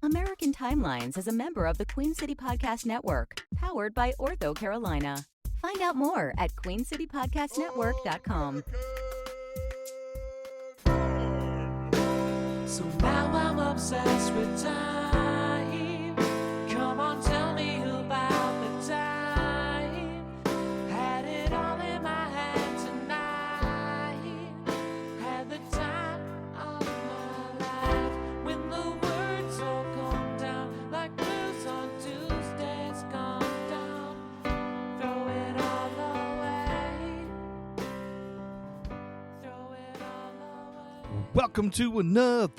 American Timelines is a member of the Queen City Podcast Network, powered by Ortho Carolina. Find out more at queencitypodcastnetwork.com. So now I'm obsessed with time. Come on, tell me about the time. Had it all in my hand tonight. Had the time of my life. When the words all come down like blues on Tuesdays come down. Throw it all away. Throw it all away. Welcome to another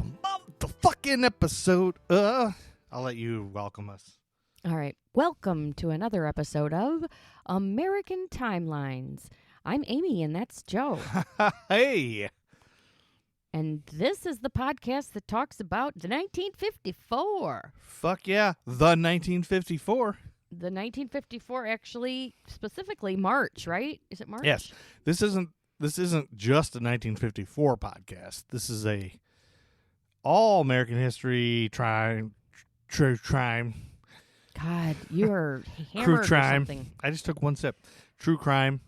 motherfucking episode. I'll let you welcome us. All right. Welcome to another episode of American Timelines. I'm Amy, and that's Joe. Hey. And this is the podcast that talks about the 1954. Fuck yeah. The 1954. The 1954, actually, specifically March, right? Is it March? Yes. This isn't just a 1954 podcast. This is a all American history true crime. God, you're True hammered or crime. something. I just took one sip. True crime,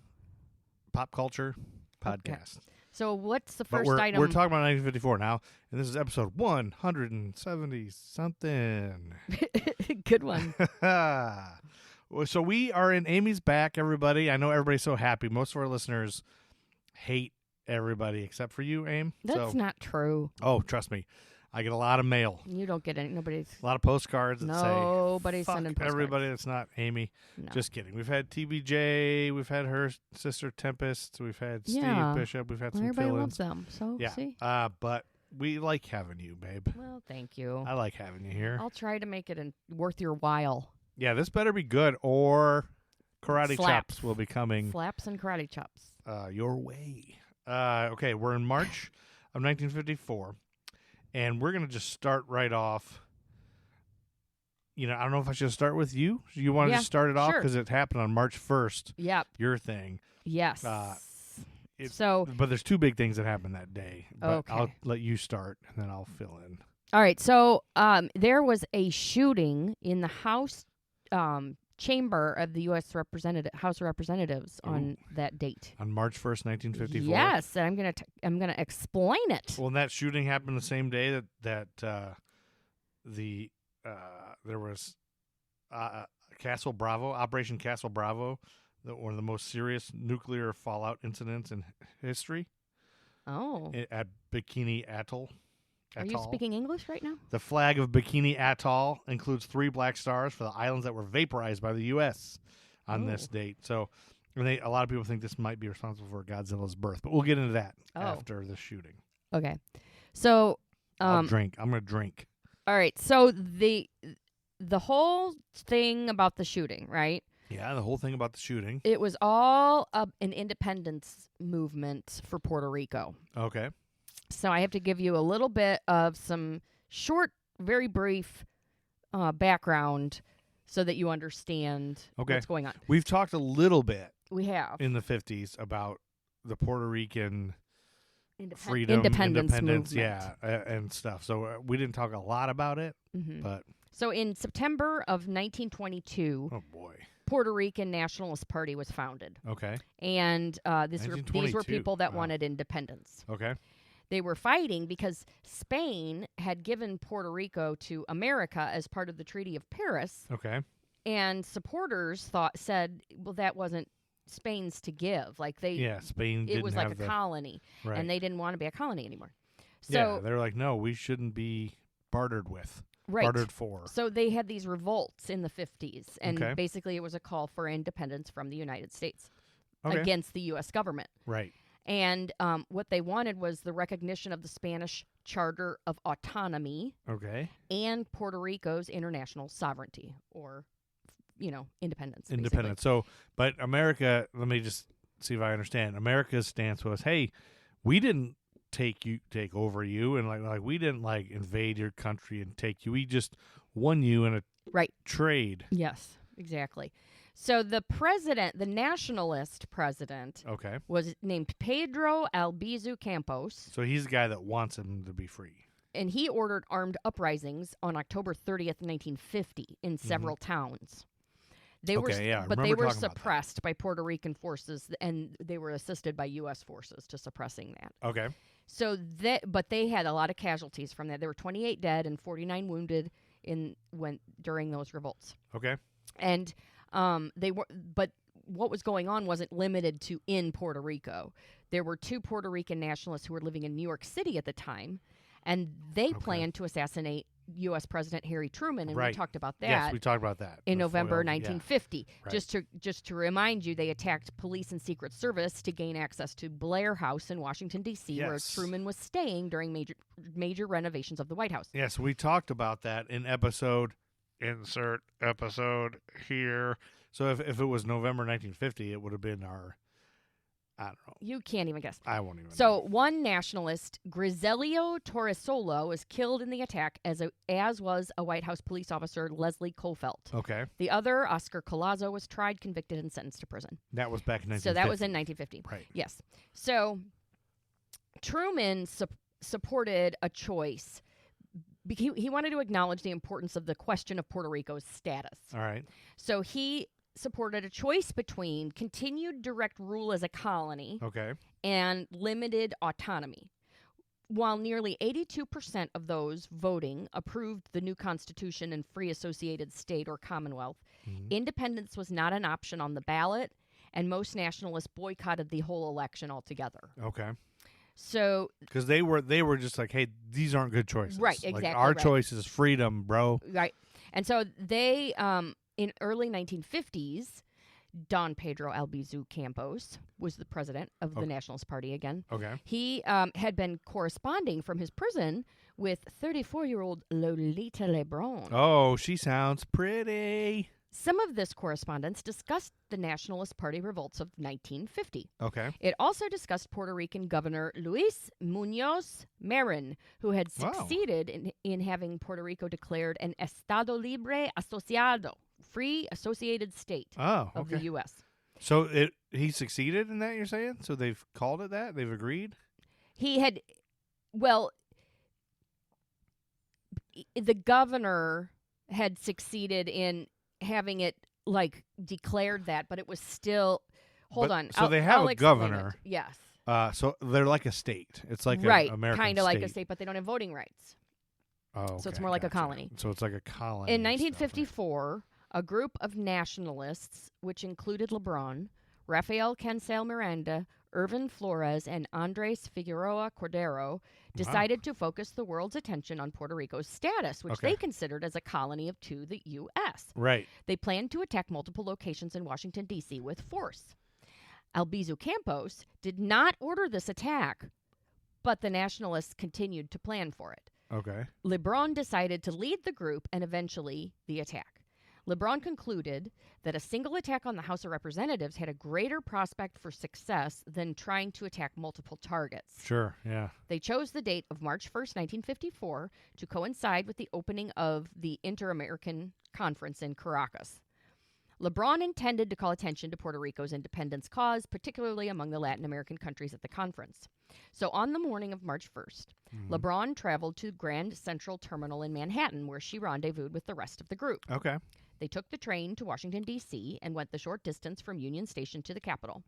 pop culture podcast. So what's the But first item? we're talking about 1954 now, and this is episode 170 something. Good one. So we are in Amy's back, everybody. I know everybody's so happy. Most of our listeners hate everybody except for you, Aim. That's not true. Oh, trust me. I get a lot of mail, You don't get any. Nobody's. a lot of postcards that say, Nobody's fuck sending postcards. everybody that's not Amy. No. Just kidding. We've had TBJ. We've had her sister Tempest. We've had Yeah. Steve Bishop. We've had Well, some everybody fill-ins. loves them. So Yeah. see. But we like having you, babe. Well, thank you. I like having you here. I'll try to make it worth your while. Yeah, this better be good, or karate Slap. chops will be coming Slaps and karate chops. your way. Okay, we're in March of 1954, and we're going to just start right off. I don't know if I should start with you. You want to Yeah, just start it off? sure. Because it happened on March 1st, Yep. your thing. Yes. It- So, But there's two big things that happened that day. But I'll Okay. let you start, and then I'll fill in. all right. So, there was a shooting in the House chamber of the U.S. House of Representatives on that date. On March 1st, 1954? Yes, and I'm gonna explain it. Well, and that shooting happened the same day that there was Castle Bravo, Operation Castle Bravo, one of the most serious nuclear fallout incidents in history Oh, at Bikini Atoll. are you speaking English right now? The flag of Bikini Atoll includes 3 black stars for the islands that were vaporized by the U.S. on this Oh. date. So, a lot of people think this might be responsible for Godzilla's birth, but we'll get into that Oh. after the shooting. Okay. So, I'll drink. I'm going to drink. all right. So the whole thing about the shooting, right? Yeah, the whole thing about the shooting. It was all an independence movement for Puerto Rico. Okay. So I have to give you a little bit of some short, very brief background so that you understand Okay. what's going on. We've talked a little bit We have in the 50s about the Puerto Rican independence movement. yeah, and stuff. So we didn't talk a lot about it, Mhm. but So in September of 1922, oh boy. Puerto Rican Nationalist Party was founded. Okay. And these were 1922. people that Wow. wanted independence. Okay. They were fighting because Spain had given Puerto Rico to America as part of the Treaty of Paris, Okay. and supporters said, well, that wasn't Spain's to give. Like Spain it didn't was have like a colony, right. and they didn't want to be a colony anymore. yeah, So they're like, no, we shouldn't be bartered with. right. Bartered for. So they had these revolts in the 50s, and Okay. basically it was a call for independence from the United States Okay. against the U.S. government. Right. And what they wanted was the recognition of the Spanish Charter of Autonomy Okay. and Puerto Rico's international sovereignty, or, independence. Independent. So, but America, let me just see if I understand. America's stance was, hey, we didn't take over you, and like we didn't invade your country and take you. We just won you in a Right. trade. Yes, exactly. So the president, the nationalist president, Okay. was named Pedro Albizu Campos. So he's the guy that wants him to be free. and he ordered armed uprisings on October 30th, 1950 in several towns. They Okay, yeah, I but they remember were talking about that. suppressed by Puerto Rican forces, and they were assisted by U.S. forces to suppressing that. Okay. So but they had a lot of casualties from that. There were 28 dead and 49 wounded during those revolts. Okay. And but what was going on wasn't limited to in Puerto Rico. There were 2 Puerto Rican nationalists who were living in New York City at the time, and they planned to assassinate U.S. President Harry Truman, and we talked about that. Yes, we talked about that. In The November foiled- 1950. Right. Just to remind you, they attacked police and Secret Service to gain access to Blair House in Washington, D.C., where Yes. Truman was staying during major renovations of the White House. Yes, we talked about that in insert episode here. So if it was November 1950, it would have been I don't know. You can't even guess. I won't even know. So one nationalist, Griselio Torresola, was killed in the attack, as was a White House police officer, Leslie Kofelt. Okay. The other, Oscar Collazo, was tried, convicted, and sentenced to prison. That was back in 1950. So that was in 1950. Right. Yes. So Truman supported a choice. He wanted to acknowledge the importance of the question of Puerto Rico's status. All right. So he supported a choice between continued direct rule as a colony Okay. and limited autonomy. While nearly 82% of those voting approved the new constitution and free associated state or commonwealth, independence was not an option on the ballot, and most nationalists boycotted the whole election altogether. Okay. So, Because they were just like, hey, these aren't good choices. Right, Like, exactly our right. choice is freedom, bro. right. And so they, in early 1950s, Don Pedro Albizu Campos was the president of the Nationalist Party again. Okay. He had been corresponding from his prison with 34-year-old Lolita Lebrun. Oh, she sounds pretty. Some of this correspondence discussed the Nationalist Party revolts of 1950. Okay. It also discussed Puerto Rican Governor Luis Muñoz Marin, who had Wow. succeeded in having Puerto Rico declared an Estado Libre Asociado, free associated state Oh, of okay. the U.S. So he succeeded in that, you're saying? So they've called it that? They've agreed? He had, well, the governor had succeeded in having it, like, declared that, but it was still, hold But- on. so they have I'll a explain governor. it. Yes. So they're like a state. It's like right. an American Kind of like a state, but they don't have voting rights. Oh, So it's okay, more like a gotcha. colony. So it's like a colony. In stuff, right? 1954, a group of nationalists, which included Lebrun, Rafael Cancel Miranda, Irvin Flores, and Andres Figueroa Cordero, decided to focus the world's attention on Puerto Rico's status, which Okay. they considered as a colony to the U.S. Right. They planned to attack multiple locations in Washington, D.C. with force. Albizu Campos did not order this attack, but the nationalists continued to plan for it. Okay. Lebrun decided to lead the group and eventually the attack. Lebrun concluded that a single attack on the House of Representatives had a greater prospect for success than trying to attack multiple targets. Sure. Yeah. They chose the date of March 1st, 1954 to coincide with the opening of the Inter-American Conference in Caracas. Lebrun intended to call attention to Puerto Rico's independence cause, particularly among the Latin American countries at the conference. So on the morning of March 1st, Lebrun traveled to Grand Central Terminal in Manhattan, where she rendezvoused with the rest of the group. Okay. They took the train to Washington, D.C., and went the short distance from Union Station to the Capitol.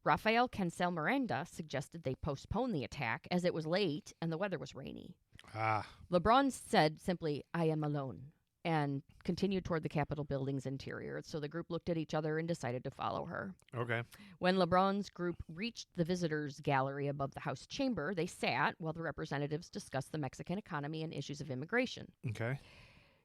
Rafael Cancel Miranda suggested they postpone the attack as it was late and the weather was rainy. Ah. Lebrun said simply, "I am alone," and continued toward the Capitol building's interior. So the group looked at each other and decided to follow her. Okay. When Lebrun's group reached the visitors' gallery above the House chamber, they sat while the representatives discussed the Mexican economy and issues of immigration. Okay.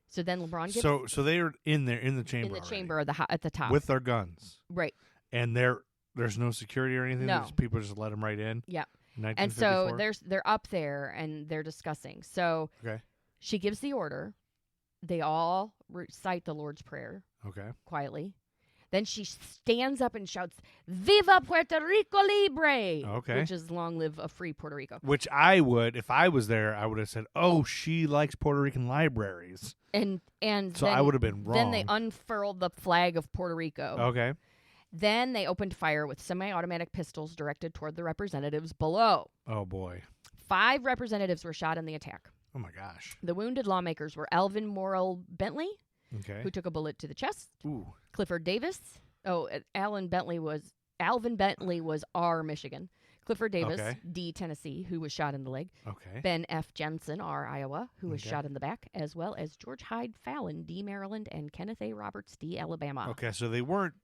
So then Lebrun gets So they're in there in the chamber. in the already chamber at the top. with their guns, right. and there's no security or anything. No. People just let them right in. Yeah. In And so 1954? they're up there and they're discussing. So Okay. she gives the order. They all recite the Lord's Prayer Okay. quietly. Then she stands up and shouts, "Viva Puerto Rico Libre!" Okay. Which is long live a free Puerto Rico. Which I would, if I was there, I would have said, "Oh, she likes Puerto Rican libraries." And So then, I would have been wrong. Then they unfurled the flag of Puerto Rico. Okay. Then they opened fire with semi-automatic pistols directed toward the representatives below. Oh boy. 5 representatives were shot in the attack. Oh, my gosh. The wounded lawmakers were Alvin Morrill Bentley, Okay. who took a bullet to the chest. Ooh. Clifford Davis. Oh, Alvin Bentley was R, Michigan. Clifford Davis, Okay. D, Tennessee, who was shot in the leg. Okay. Ben F. Jensen, R, Iowa, who was Okay. shot in the back, as well as George Hyde Fallon, D, Maryland, and Kenneth A. Roberts, D, Alabama. Okay, so they weren't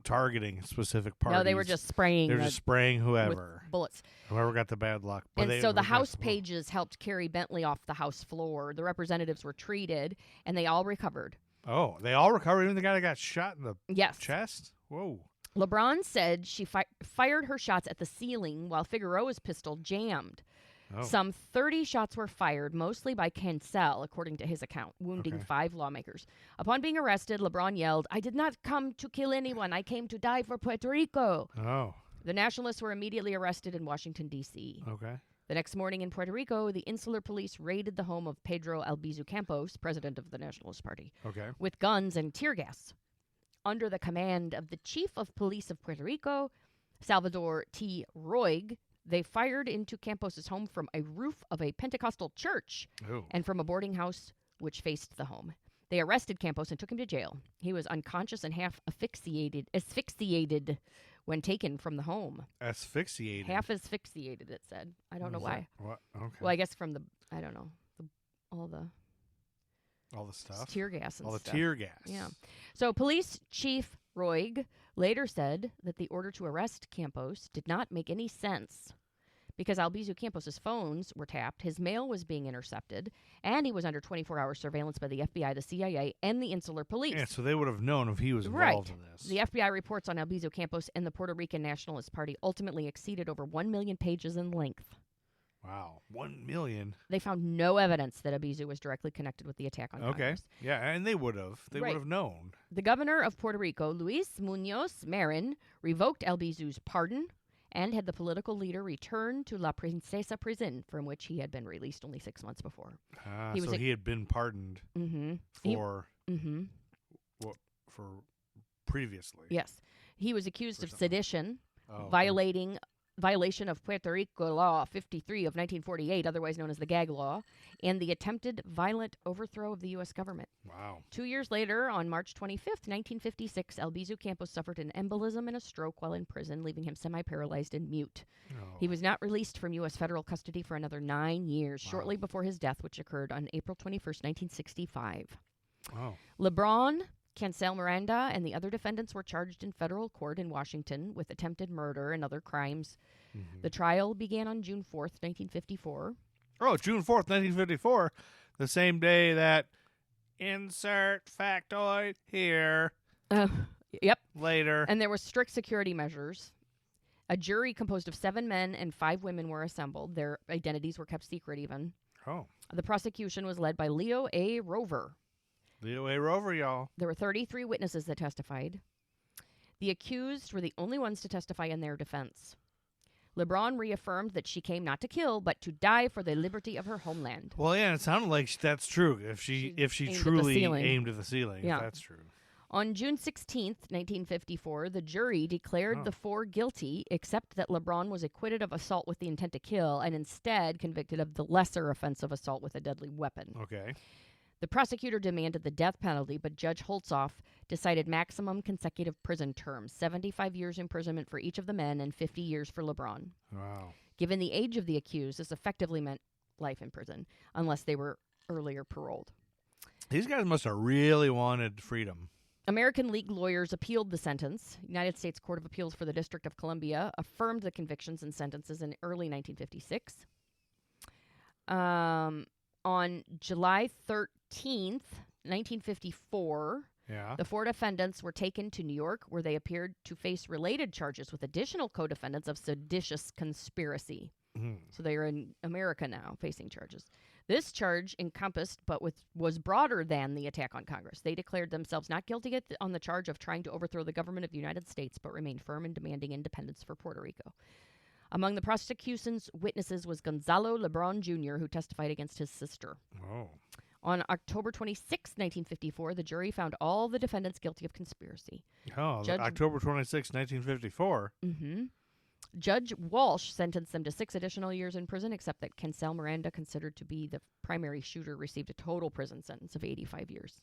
targeting specific parties. No, they were just spraying. They were just spraying whoever. with bullets. Whoever got the bad luck. But And so the House pages helped carry Bentley off the House floor. The representatives were treated, and they all recovered. Oh, they all recovered, even the guy that got shot in the Yes. chest? Whoa. LeBron said she fired her shots at the ceiling while Figueroa's pistol jammed. Oh. Some 30 shots were fired, mostly by Cancel, according to his account, wounding Okay. 5 lawmakers. Upon being arrested, LeBron yelled, "I did not come to kill anyone. I came to die for Puerto Rico." Oh, The Nationalists were immediately arrested in Washington, D.C. okay. The next morning in Puerto Rico, the Insular Police raided the home of Pedro Albizu Campos, president of the Nationalist Party, Okay. with guns and tear gas. Under the command of the Chief of Police of Puerto Rico, Salvador T. Roig, they fired into Campos's home from a roof of a Pentecostal church Oh. and from a boarding house which faced the home. They arrested Campos and took him to jail. He was unconscious and half asphyxiated when taken from the home. Asphyxiated. Half asphyxiated, it said. I don't know What is why. that? What? Okay. Well, I guess from I don't know, all the all the stuff. tear gas and all the stuff. tear gas. Yeah. So Police Chief Roig later said that the order to arrest Campos did not make any sense because Albizu Campos's phones were tapped, his mail was being intercepted, and he was under 24-hour surveillance by the FBI, the CIA, and the Insular Police. Yeah, so they would have known if he was Right. involved in this. The FBI reports on Albizu Campos and the Puerto Rican Nationalist Party ultimately exceeded over 1 million pages in length. Wow. 1 million. They found no evidence that Albizu was directly connected with the attack on Okay. Congress. Yeah, and they would have. They Right. would have known. The governor of Puerto Rico, Luis Munoz Marin, revoked Albizu's pardon and had the political leader return to La Princesa prison, from which he had been released only 6 months before. He was So a- he had been pardoned Mm-hmm. for Mm-hmm. for previously. Yes. He was accused For of something. sedition, Oh, okay. violation of Puerto Rico Law 53 of 1948, otherwise known as the Gag Law, and the attempted violent overthrow of the U.S. government. Wow. 2 years later, on March 25th, 1956, Albizu Campos suffered an embolism and a stroke while in prison, leaving him semi-paralyzed and mute. Oh. He was not released from U.S. federal custody for another 9 years, Wow. shortly before his death, which occurred on April 21st, 1965. Oh. LeBron, Cancel Miranda, and the other defendants were charged in federal court in Washington with attempted murder and other crimes. Mhm. The trial began on June 4th, 1954. Oh, June 4th, 1954, the same day that insert factoid here Yep. later. And there were strict security measures. A jury composed of 7 men and 5 women were assembled. Their identities were kept secret even. Oh, The prosecution was led by Leo A. Rover. Leo A. Rover, y'all. There were 33 witnesses that testified. The accused were the only ones to testify in their defense. LeBron reaffirmed that she came not to kill, but to die for the liberty of her homeland. Well, yeah, it sounded like that's true. If She she aimed at the truly ceiling. aimed at the ceiling, Yeah. if that's true. On June 16th, 1954, the jury declared Oh. the 4 guilty, except that LeBron was acquitted of assault with the intent to kill and instead convicted of the lesser offense of assault with a deadly weapon. Okay. The prosecutor demanded the death penalty, but Judge Holtzoff decided maximum consecutive prison terms, 75 years imprisonment for each of the men and 50 years for LeBron. Wow. Given the age of the accused, this effectively meant life in prison, unless they were earlier paroled. These guys must have really wanted freedom. American League lawyers appealed the sentence. United States Court of Appeals for the District of Columbia affirmed the convictions and sentences in early 1956. On July 13th, 1954, Yeah. the 4 defendants were taken to New York, where they appeared to face related charges with additional co-defendants of seditious conspiracy. Mhm. So they are in America now, facing charges. This charge encompassed, but was broader than the attack on Congress. They declared themselves not guilty on the charge of trying to overthrow the government of the United States, but remained firm in demanding independence for Puerto Rico. Among the prosecution's witnesses was Gonzalo Lebron Jr., who testified against his sister. Oh. On October 26, 1954, the jury found all the defendants guilty of conspiracy. Oh, Judge- October 26, 1954. Mm-hmm. Judge Walsh sentenced them to 6 additional years in prison, except that Cancel Miranda, considered to be the primary shooter, received a total prison sentence of 85 years.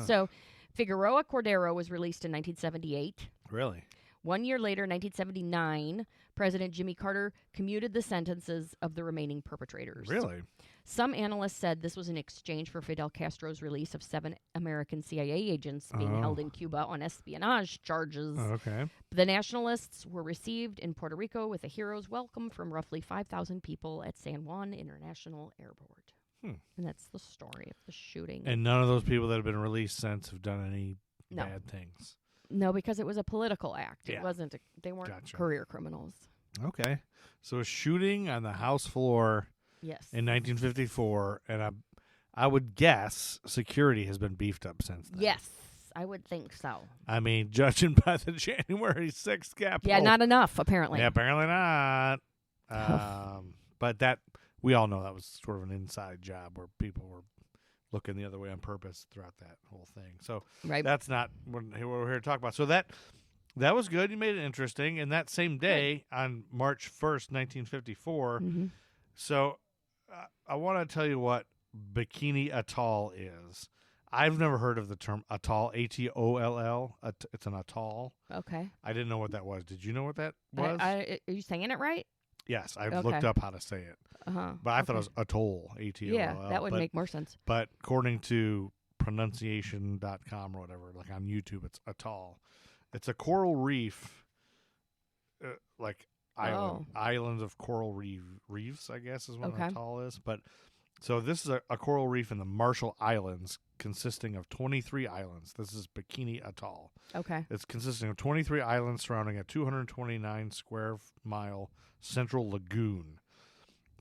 So Figueroa Cordero was released in 1978. Really? 1 year later, 1979, President Jimmy Carter commuted the sentences of the remaining perpetrators. Really? Some analysts said this was in exchange for Fidel Castro's release of 7 American CIA agents being held in Cuba on espionage charges. Okay. The Nationalists were received in Puerto Rico with a hero's welcome from roughly 5,000 people at San Juan International Airport. And that's the story of the shooting. And none of those people that have been released since have done any No. bad things. No, because it was a political act. Yeah. It wasn't. They weren't Gotcha. career criminals. Okay. So a shooting on the House floor Yes. in 1954, and I would guess security has been beefed up since then. Yes, I would think so. I mean, judging by the January 6th Capitol. Yeah, not enough, apparently. Yeah, apparently not. But that, we all know that was sort of an inside job where people were looking the other way on purpose throughout that whole thing. So Right. that's not what we're here to talk about. So that was good. You made it interesting. And that same day, on March 1st, 1954, so I want to tell you what Bikini Atoll is. I've never heard of the term atoll, A-T-O-L-L. It's an atoll. Okay. I didn't know what that was. Did you know what that was? Are you saying it right? Yes, I've Okay. looked up how to say it. But I thought it was atoll, A-T-O-L-L. Yeah, that would make more sense. But according to pronunciation.com or whatever, like on YouTube, it's atoll. It's a coral reef, like islands of coral reefs, I guess is what an atoll is. But so this is a coral reef in the Marshall Islands consisting of 23 islands. This is Bikini Atoll. Okay. It's consisting of 23 islands surrounding a 229 square mile central lagoon.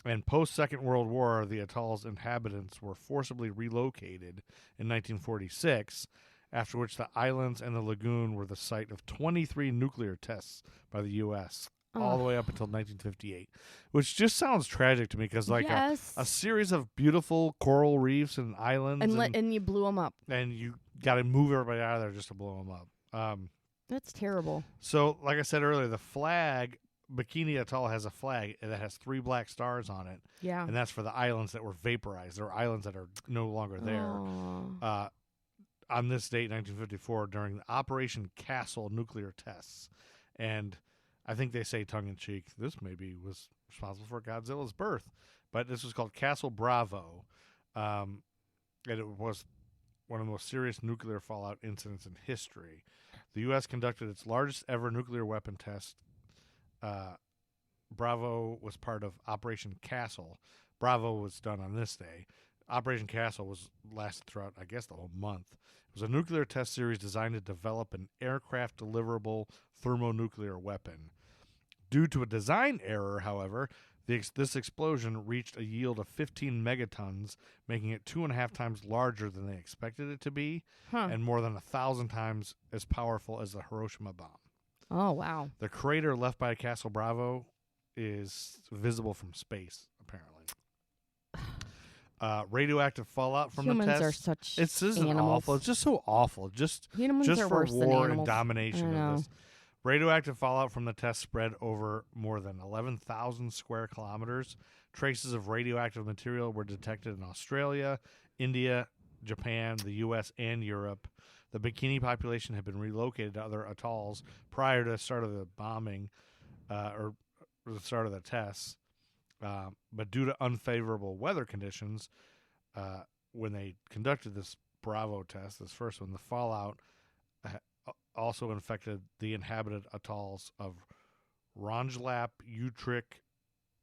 And post-Second World War, the atoll's inhabitants were forcibly relocated in 1946, after which the islands and the lagoon were the site of 23 nuclear tests by the U.S., all the way up until 1958, which just sounds tragic to me because, like, a series of beautiful coral reefs and islands. And you blew them up. And you got to move everybody out of there just to blow them up. That's terrible. So, like I said earlier, the flag, Bikini Atoll has a flag that has 3 black stars on it. Yeah. And that's for the islands that were vaporized. There are islands that are no longer there. On this date, 1954, during the Operation Castle nuclear tests. And I think they say tongue-in-cheek, this maybe was responsible for Godzilla's birth. But this was called Castle Bravo. And it was one of the most serious nuclear fallout incidents in history. The U.S. conducted its largest ever nuclear weapon test. Bravo was part of Operation Castle. Bravo was done on this day. Operation Castle lasted throughout, I guess, the whole month. It was a nuclear test series designed to develop an aircraft-deliverable thermonuclear weapon. Due to a design error, however, this explosion reached a yield of 15 megatons, making it 2.5 times larger than they expected it to be, and more than 1,000 times as powerful as the Hiroshima bomb. Oh, wow. The crater left by Castle Bravo is visible from space, apparently. Radioactive fallout from Humans the test. are such It's just animals. awful. It's just so awful. Humans just are for worse than war and animals. domination I of know. this. Radioactive fallout from the test spread over more than 11,000 square kilometers. Traces of radioactive material were detected in Australia, India, Japan, the U.S., and Europe. The Bikini population had been relocated to other atolls prior to the start of the bombing or the start of the tests. But due to unfavorable weather conditions, when they conducted this Bravo test, this first one, the fallout also infected the inhabited atolls of Rongelap, Utrecht,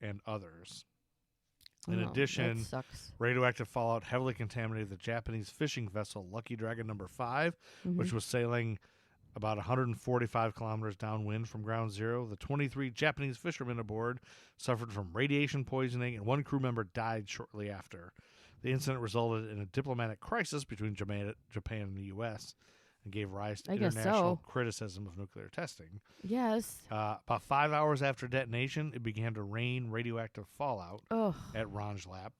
and others. In addition, that sucks. radioactive fallout heavily contaminated the Japanese fishing vessel Lucky Dragon No. 5, which was sailing about 145 kilometers downwind from Ground Zero. The 23 Japanese fishermen aboard suffered from radiation poisoning, and 1 crew member died shortly after. The incident resulted in a diplomatic crisis between Japan and the U.S., and gave rise to international criticism of nuclear testing. Yes. About 5 hours after detonation, it began to rain radioactive fallout at Rongelap.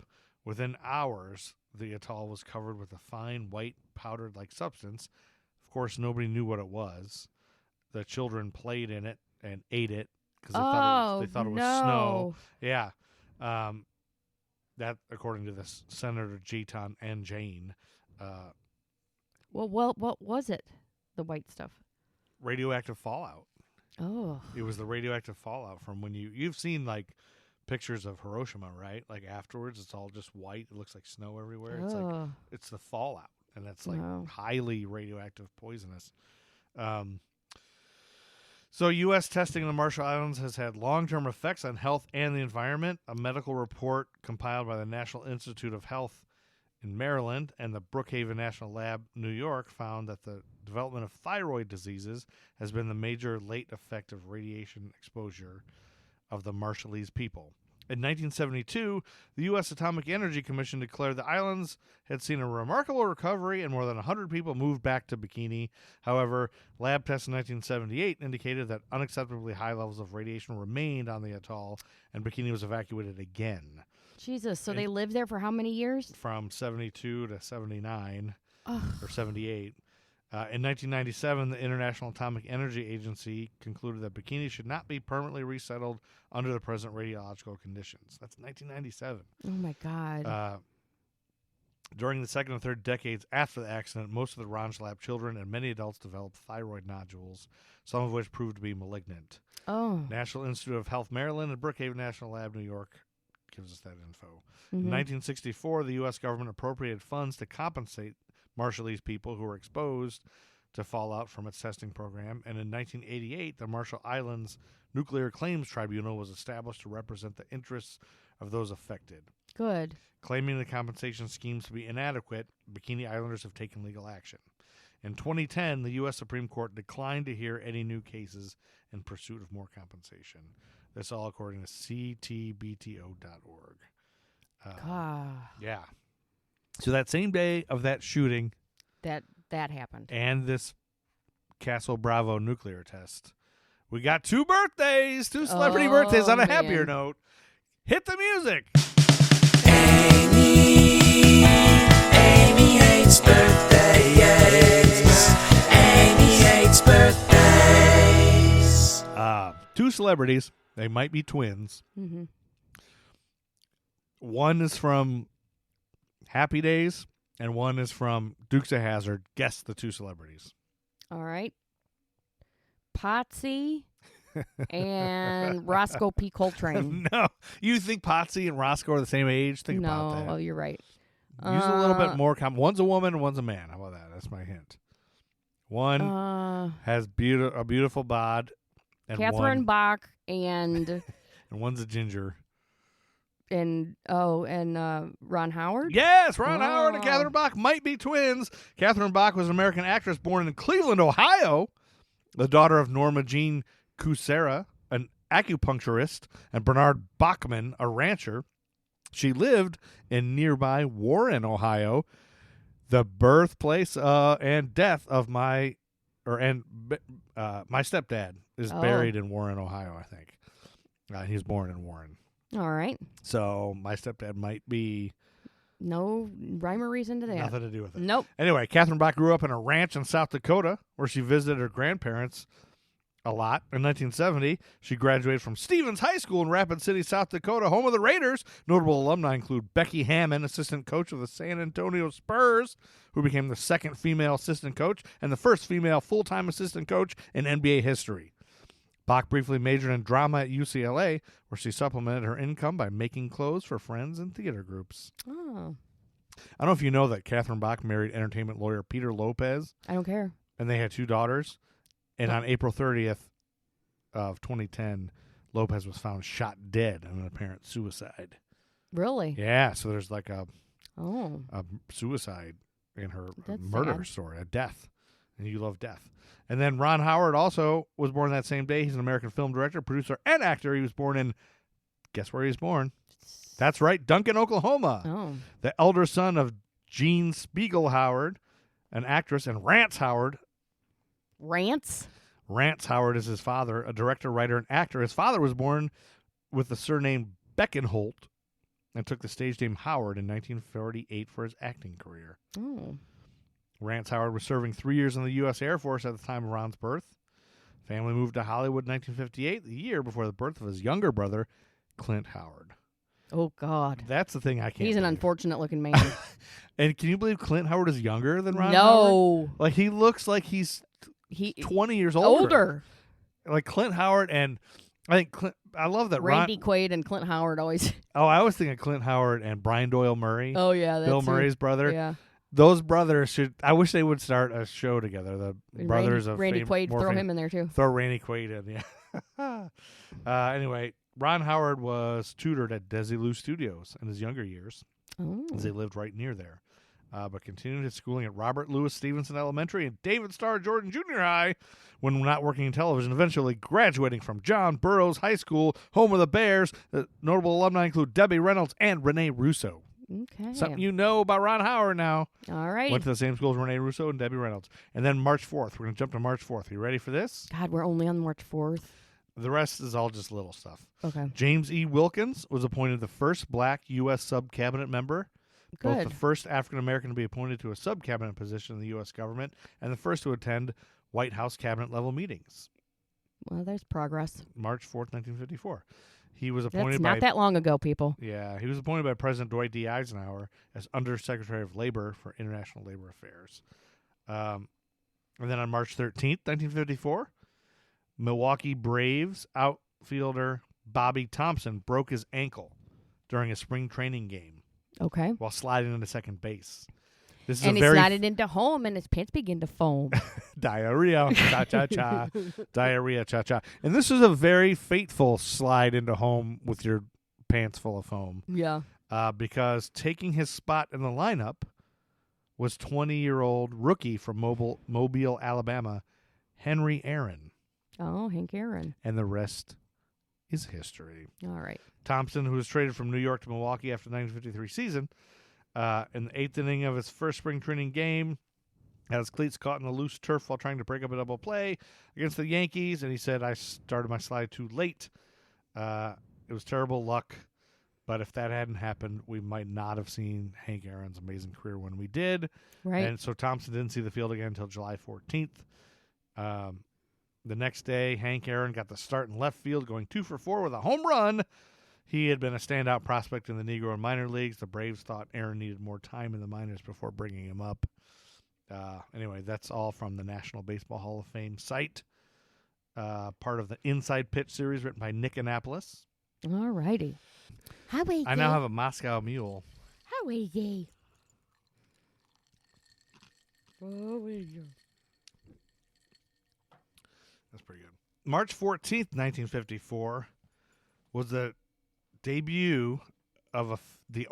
Within hours, the atoll was covered with a fine white powdered-like substance. Of course, nobody knew what it was. The children played in it and ate it because they thought it was no. snow. Yeah. That, according to this Senator Jeton and Jane, Well, what was it? The white stuff. radioactive fallout. Oh. It was the radioactive fallout from when you've seen like pictures of Hiroshima, right? Like afterwards, it's all just white. It looks like snow everywhere. It's like it's the fallout, and that's like highly radioactive, poisonous. So U.S. testing in the Marshall Islands has had long-term effects on health and the environment. A medical report compiled by the National Institute of Health in Maryland and the Brookhaven National Lab, New York, found that the development of thyroid diseases has been the major late effect of radiation exposure of the Marshallese people. In 1972, the U.S. Atomic Energy Commission declared the islands had seen a remarkable recovery and more than 100 people moved back to Bikini. However, lab tests in 1978 indicated that unacceptably high levels of radiation remained on the atoll, and Bikini was evacuated again. Jesus, so they lived there for how many years? From 72 to 79 Ugh. or 78. In 1997, the International Atomic Energy Agency concluded that Bikini should not be permanently resettled under the present radiological conditions. That's 1997. Oh, my God. During the second and third decades after the accident, most of the Ranch Lab children and many adults developed thyroid nodules, some of which proved to be malignant. Oh. National Institute of Health Maryland and Brookhaven National Lab New York gives us that info. Mm-hmm. In 1964, the U.S. government appropriated funds to compensate Marshallese people who were exposed to fallout from its testing program, and in 1988, the Marshall Islands Nuclear Claims Tribunal was established to represent the interests of those affected. Good. Claiming the compensation schemes to be inadequate, Bikini Islanders have taken legal action. In 2010, the U.S. Supreme Court declined to hear any new cases in pursuit of more compensation. This all according to ctbto.org. Yeah. So that same day of that shooting, That happened. and this Castle Bravo nuclear test, we got two celebrity birthdays on a happier man. note. Hit the music. Amy hates birthdays. Amy hates birthdays. Two celebrities. They might be twins. Mm-hmm. One is from Happy Days, and one is from Dukes of Hazzard. Guess the two celebrities. All right. Potsy and Roscoe P. Coltrane. No. You think Potsy and Roscoe are the same age? Think about that. Oh, you're right. Use a little bit more. One's a woman and one's a man. How about that? That's my hint. One has a beautiful bod. And Catherine Bach and and one's a ginger. and Ron Howard? Yes, Ron Howard and Catherine Bach might be twins. Catherine Bach was an American actress born in Cleveland, Ohio, the daughter of Norma Jean Kucera, an acupuncturist, and Bernard Bachman, a rancher. She lived in nearby Warren, Ohio, the birthplace and death of my stepdad is buried in Warren, Ohio, I think. He was born in Warren. All right. So my stepdad might be... No rhyme or reason to that. Nothing to do with it. Nope. Anyway, Catherine Bach grew up in a ranch in South Dakota where she visited her grandparents a lot. In 1970, she graduated from Stevens High School in Rapid City, South Dakota, home of the Raiders. Notable alumni include Becky Hammond, assistant coach of the San Antonio Spurs, who became the second female assistant coach and the first female full-time assistant coach in NBA history. Bach briefly majored in drama at UCLA, where she supplemented her income by making clothes for friends and theater groups. Oh. I don't know if you know that Catherine Bach married entertainment lawyer Peter Lopez, I don't care. and they had two daughters. And on April 30th of 2010, Lopez was found shot dead in an apparent suicide. Really? Yeah, so there's like a suicide in her murder story, a death. And you love death. And then Ron Howard also was born that same day. He's an American film director, producer, and actor. He was born in, guess where he was born? That's right, Duncan, Oklahoma. Oh. The elder son of Jean Spiegel Howard, an actress, and Rance Howard. Rance? Rance Howard is his father, a director, writer, and actor. His father was born with the surname Beckenholt and took the stage name Howard in 1948 for his acting career. Oh. Rance Howard was serving 3 years in the U.S. Air Force at the time of Ron's birth. Family moved to Hollywood in 1958, the year before the birth of his younger brother, Clint Howard. Oh, God. That's the thing I can't He's an believe. unfortunate-looking man. And can you believe Clint Howard is younger than Ron Howard? No. Like, he looks like he's He 20 years older. older. Like, Clint Howard and I think I love that Randy Quaid and Clint Howard always. Oh, I always think of Clint Howard and Brian Doyle Murray. Oh, yeah. That's Bill it. Murray's brother. Yeah. Those brothers should. I wish they would start a show together. The brothers of Randy Quaid, throw him in there too. Throw Randy Quaid in, yeah. Anyway, Ron Howard was tutored at Desilu Studios in his younger years, as they lived right near there. But continued his schooling at Robert Louis Stevenson Elementary and David Starr Jordan Junior High when not working in television, eventually graduating from John Burroughs High School, home of the Bears. Notable alumni include Debbie Reynolds and Renee Russo. Okay. Something you know about Ron Howard now. All right. Went to the same school as Renee Russo and Debbie Reynolds. And then March 4th. We're going to jump to March 4th. Are you ready for this? God, we're only on March 4th. The rest is all just little stuff. Okay. James E. Wilkins was appointed the first black U.S. sub-cabinet member. Both Good. the first African-American to be appointed to a sub-cabinet position in the U.S. government and the first to attend White House cabinet-level meetings. Well, there's progress. March 4th, 1954. He was appointed That's not that long ago, people. Yeah, he was appointed by President Dwight D. Eisenhower as Undersecretary of Labor for International Labor Affairs. And then on March 13th, 1954, Milwaukee Braves outfielder Bobby Thompson broke his ankle during a spring training game Okay. while sliding into second base. This is And a he very slided into home, and his pants began to foam. diarrhea, cha-cha-cha, diarrhea, cha-cha. And this is a very fateful slide into home with your pants full of foam. Yeah. Because taking his spot in the lineup was 20-year-old rookie from Mobile, Alabama, Henry Aaron. Oh, Hank Aaron. And the rest is history. All right. Thompson, who was traded from New York to Milwaukee after the 1953 season, in the eighth inning of his first spring training game, had his cleats caught in the loose turf while trying to break up a double play against the Yankees, and he said, "I started my slide too late. It was terrible luck, but if that hadn't happened, we might not have seen Hank Aaron's amazing career when we did." Right. And so Thompson didn't see the field again until July 14th. The next day, Hank Aaron got the start in left field, going 2 for 4 with a home run. He had been a standout prospect in the Negro and minor leagues. The Braves thought Aaron needed more time in the minors before bringing him up. Anyway, that's all from the National Baseball Hall of Fame site. Part of the Inside Pitch series written by Nick Annapolis. All righty. How are I now have a Moscow Mule. How are ye? That's pretty good. March 14th, 1954 was the debut of the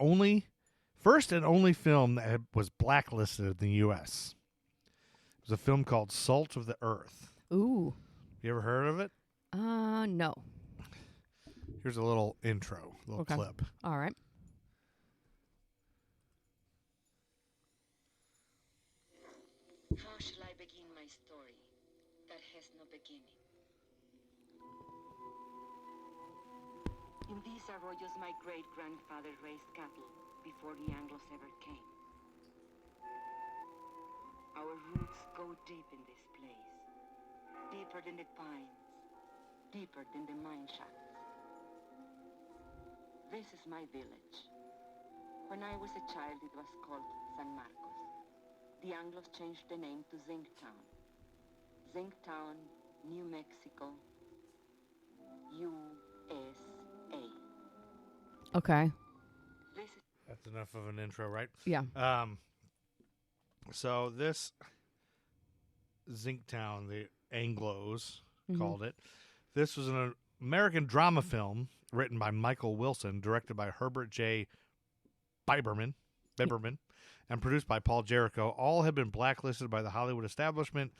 first and only film that was blacklisted in the U.S. It was a film called Salt of the Earth. Ooh. You ever heard of it? No. Here's a little intro, a little Okay. clip. All right. How shall I begin my story that has no beginning? In these arroyos, my great-grandfather raised cattle before the Anglos ever came. Our roots go deep in this place, deeper than the pines, deeper than the mine shafts. This is my village. When I was a child, it was called San Marcos. The Anglos changed the name to Zinktown. Zinktown, New Mexico, USA. Okay. This is That's enough of an intro, right? Yeah. So this Zinktown, the Anglos Mhm. called it. This was an American drama film written by Michael Wilson, directed by Herbert J. Biberman, and produced by Paul Jericho. All had been blacklisted by the Hollywood establishment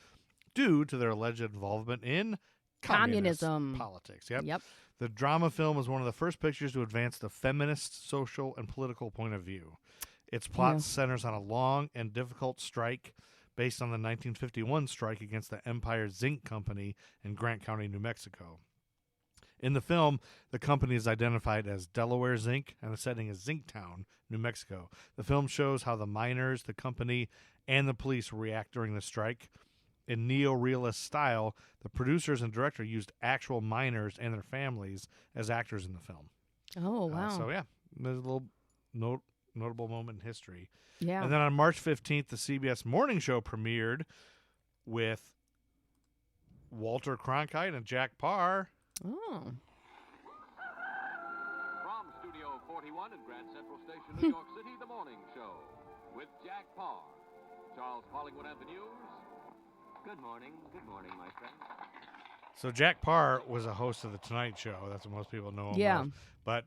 due to their alleged involvement in communist Communism. politics. Yep. Yep. The drama film was one of the first pictures to advance the feminist, social, and political point of view. Its plot Yeah. centers on a long and difficult strike based on the 1951 strike against the Empire Zinc Company in Grant County, New Mexico. In the film, the company is identified as Delaware Zinc, and the setting is Zinktown, New Mexico. The film shows how the miners, the company, and the police react during the strike. in neo-realist style, the producers and director used actual miners and their families as actors in the film. Oh, wow. So, yeah, there's a little notable moment in history. Yeah. And then on March 15th, the CBS morning show premiered with Walter Cronkite and Jack Parr. Oh. From Studio 41 in Grand Central Station, New York City, the morning show with Jack Parr. Charles Collingwood at the news. Good morning, my friend. So Jack Parr was a host of The Tonight Show. That's what most people know him Yeah. of. But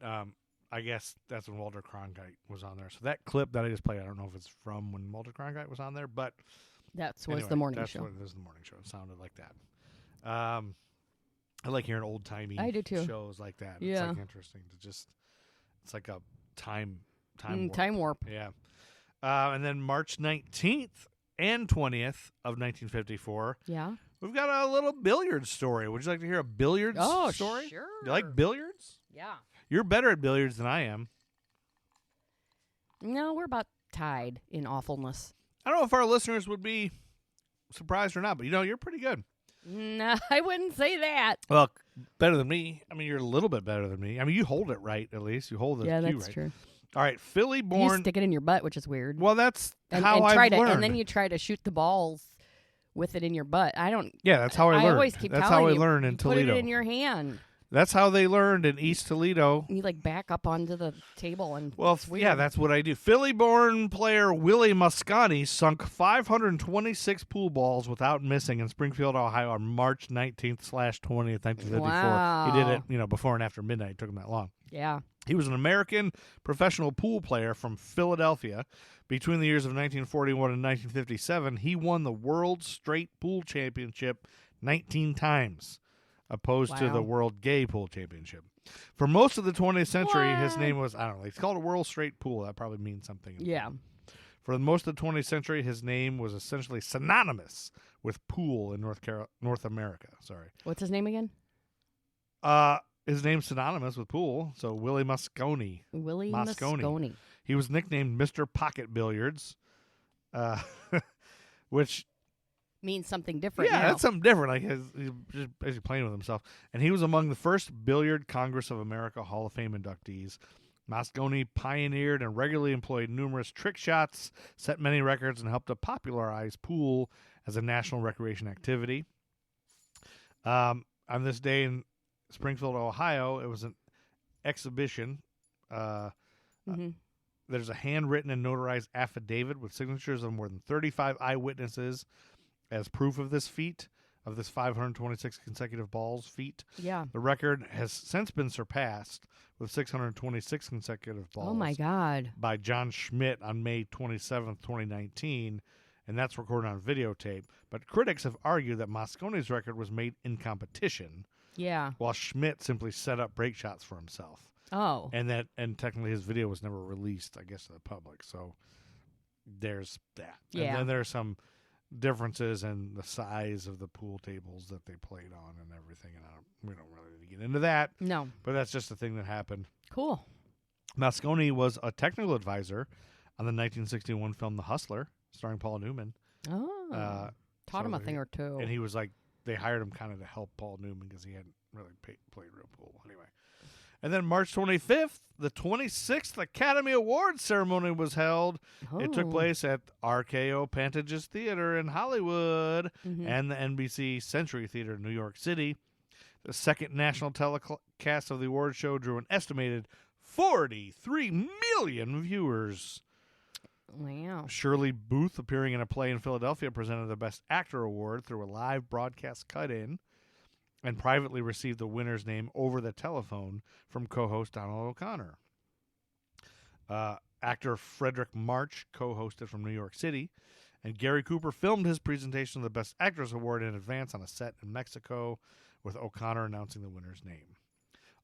I guess that's when Walter Cronkite was on there. So that clip that I just played, I don't know if it's from when Walter Cronkite was on there, but Was anyway, the morning that's show. what it is, the morning show. It sounded like that. I like hearing old-timey I do too. shows like that. Yeah. It's like interesting to just, it's like a time warp. Time warp. Yeah. And then March 19th and 20th of 1954, Yeah. we've got a little billiards story. Would you like to hear a billiards story? Sure. You like billiards? Yeah. You're better at billiards than I am. No, we're about tied in awfulness. I don't know if our listeners would be surprised or not, but you're pretty good. No, I wouldn't say that. Well, better than me. I mean, you're a little bit better than me. I mean, you hold it right, at least. You hold the Yeah, cue that's right. true. All right, Philly You born. stick it in your butt, which is weird. Well, that's and how try I've to, learned. and then you try to shoot the balls with it in your butt. I don't. Yeah, that's how I learned. always keep that's telling how I you, learned in you Toledo. Put it in your hand. That's how they learned in East Toledo. You back up onto the table and. Well, it's weird. yeah, that's what I do. Philly-born player Willie Muscati sunk 526 pool balls without missing in Springfield, Ohio on March 19th/20th, 1954. Wow. He did it, before and after midnight. It took him that long. Yeah. He was an American professional pool player from Philadelphia. Between the years of 1941 and 1957, he won the World Straight Pool Championship 19 times, opposed to the Wow. World Gay Pool Championship. For most of the 20th century, his What? name was, I don't know, it's called a World Straight Pool. That probably means something. Yeah. For most of the 20th century, his name was essentially synonymous with pool in North America. Sorry. What's his name again? His name's synonymous with pool, so Willie Muscati. Willie Moscone. Muscone. He was nicknamed Mr. Pocket Billiards, which Means something different. yeah, now. that's something different. Like he's just basically playing with himself. And he was among the first Billiard Congress of America Hall of Fame inductees. Moscone pioneered and regularly employed numerous trick shots, set many records, and helped to popularize pool as a national recreation activity. On this day in Springfield, Ohio, it was an exhibition. Mhm. There's a handwritten and notarized affidavit with signatures of more than 35 eyewitnesses as proof of this feat, of this 526 consecutive balls feat. Yeah. The record has since been surpassed with 626 consecutive balls Oh my God. by John Schmidt on May 27th, 2019, and that's recorded on videotape. But critics have argued that Moscone's record was made in competition, Yeah. while Schmidt simply set up break shots for himself. Oh. And technically his video was never released, I guess, to the public. So there's that. Yeah. And then there's some differences in the size of the pool tables that they played on and everything. And we don't really need to get into that, No. but that's just a thing that happened. Cool. Moscone was a technical advisor on the 1961 film The Hustler, starring Paul Newman. Oh. Taught him a thing or two. And he was like, they hired him kind of to help Paul Newman because he hadn't really played real pool. Anyway. And then March 25th, the 26th Academy Awards ceremony was held. It took Oh. place at RKO Pantages Theater in Hollywood Mhm. and the NBC Century Theater in New York City. The second national telecast of the award show drew an estimated 43 million viewers. Wow. Shirley Booth, appearing in a play in Philadelphia, presented the Best Actor award through a live broadcast cut-in and privately received the winner's name over the telephone from co-host Donald O'Connor. Actor Frederick March co-hosted from New York City, and Gary Cooper filmed his presentation of the Best Actress award in advance on a set in Mexico, with O'Connor announcing the winner's name.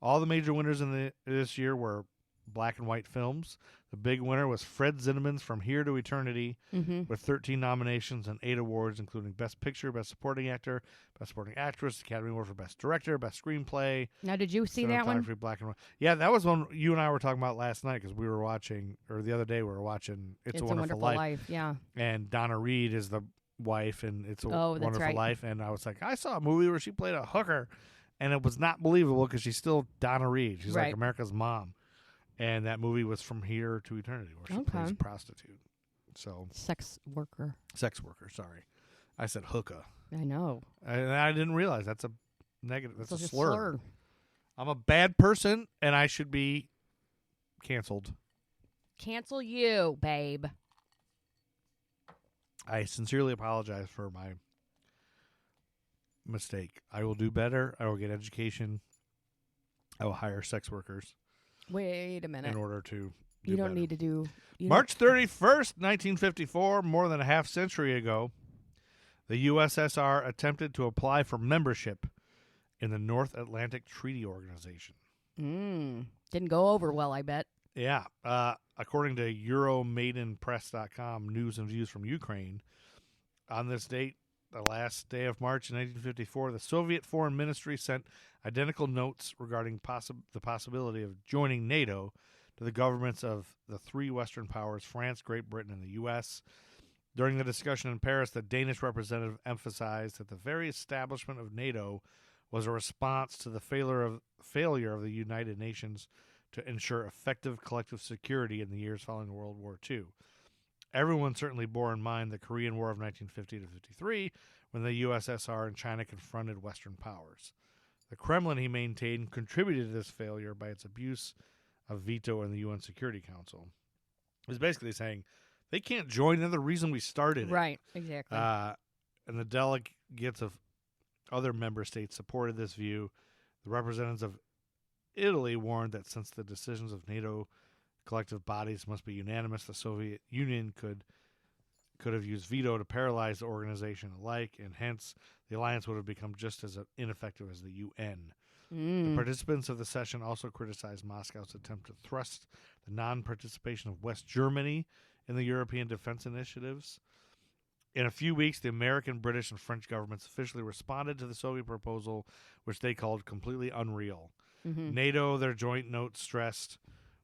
All the major winners in this year were black and white films. The big winner was Fred Zinnemann's From Here to Eternity, Mhm. with 13 nominations and 8 awards, including Best Picture, Best Supporting Actor, Best Supporting Actress, Academy Award for Best Director, Best Screenplay. Now, did you see that one? Cinematography, black and white. Yeah, that was one you and I were talking about last night because we were watching, or the other day we were watching It's a Wonderful Life. Yeah. And Donna Reed is the wife in It's a Oh, that's Wonderful right. Life, and I was like, I saw a movie where she played a hooker, and it was not believable because she's still Donna Reed. She's Right. like America's mom, and that movie was From Here to Eternity, where she Okay. plays a prostitute. So Sex worker. sex worker. Sorry, I said hooker. I know. I didn't realize that's a negative. That's Such a a slur. I'm a bad person, and I should be canceled. Cancel you, babe. I sincerely apologize for my mistake. I will do better. I will get education. I will hire sex workers Wait a minute. in order to do You don't better. need to do. You March 31st, 1954, more than a half century ago, the USSR attempted to apply for membership in the North Atlantic Treaty Organization. Didn't go over well, I bet. Yeah. According to Euromaidenpress.com, news and views from Ukraine, on this date, the last day of March 1954, the Soviet Foreign Ministry sent identical notes regarding the possibility of joining NATO to the governments of the three Western powers, France, Great Britain, and the U.S. During the discussion in Paris, the Danish representative emphasized that the very establishment of NATO was a response to the failure of the United Nations to ensure effective collective security in the years following World War II. Everyone certainly bore in mind the Korean War of 1950 to 53, when the USSR and China confronted Western powers. The Kremlin, he maintained, contributed to this failure by its abuse of veto in the UN Security Council. It was basically saying they can't join. They're the reason we started it. Right, exactly. And the delegates of other member states supported this view. The representatives of Italy warned that since the decisions of NATO collective bodies must be unanimous, the Soviet Union could have used veto to paralyze the organization alike, and hence the alliance would have become just as ineffective as the UN. The participants of the session also criticized Moscow's attempt to thrust the non-participation of West Germany in the European defense initiatives. In a few weeks, the American, British, and French governments officially responded to the Soviet proposal, which they called completely unreal. NATO, their joint note stressed,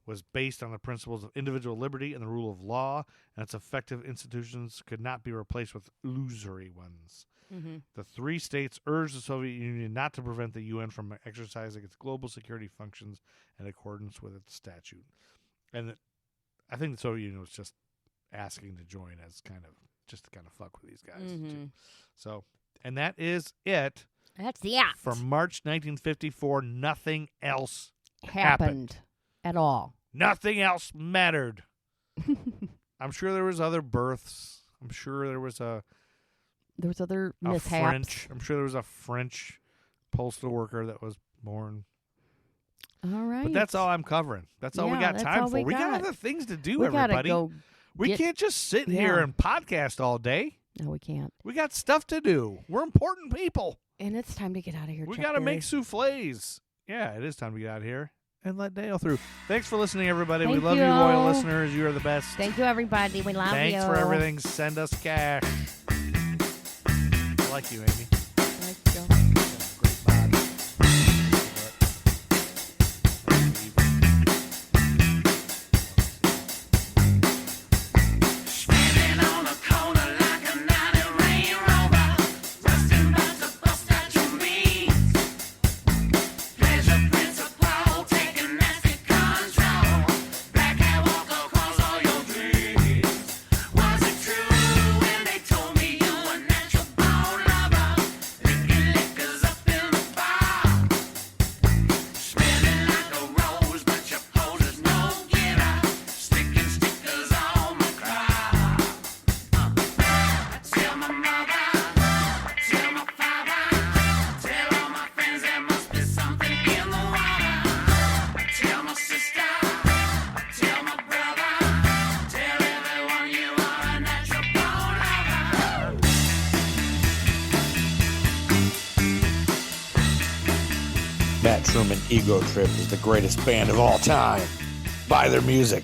was based on the principles of individual liberty and the rule of law, and its effective institutions could not be replaced with illusory ones. The three states urged the Soviet Union not to prevent the UN from exercising its global security functions in accordance with its statute. And I think the Soviet Union was just asking to join as kind of fuck with these guys. Too. So, and that is it. That's the act. For March 1954, nothing else happened at all. Nothing else mattered. I'm sure there was other births. I'm sure there was other mishaps. I'm sure there was a French postal worker that was born. All right. But that's all I'm covering. That's all we Yeah, got that's time all for. we We got got. other things to do, We everybody. gotta go. We can't just sit here Yeah. and podcast all day. No, we can't. We got stuff to do. We're important people. And it's time to get out of here. We Chuck got to Berry. make souffles. Yeah, it is time to get out of here and let Dale through. Thanks for listening, everybody. we Thank love you, you. loyal listeners. You are the best. Thank you, everybody. We love you. Thanks for everything. Send us cash. I like you, Amy. Let's go. Great bod. Standing on a corner like a 90 Range Rover, rusting about to bust out your means. Pleasure principle, taking nasty control. Black hair walk across all your dreams. Was it true when they told me you were natural born lover? Licking liquors up in the bar. Smelling like a rose, but your pose is no getter. Sticking stickers on my car. Tell my mother, tell my father, tell all my friends there must be something in the water. Tell my sister, tell my brother, tell everyone you are a natural born lover. Matt Truman Ego Trip is the greatest band of all time. Buy their music.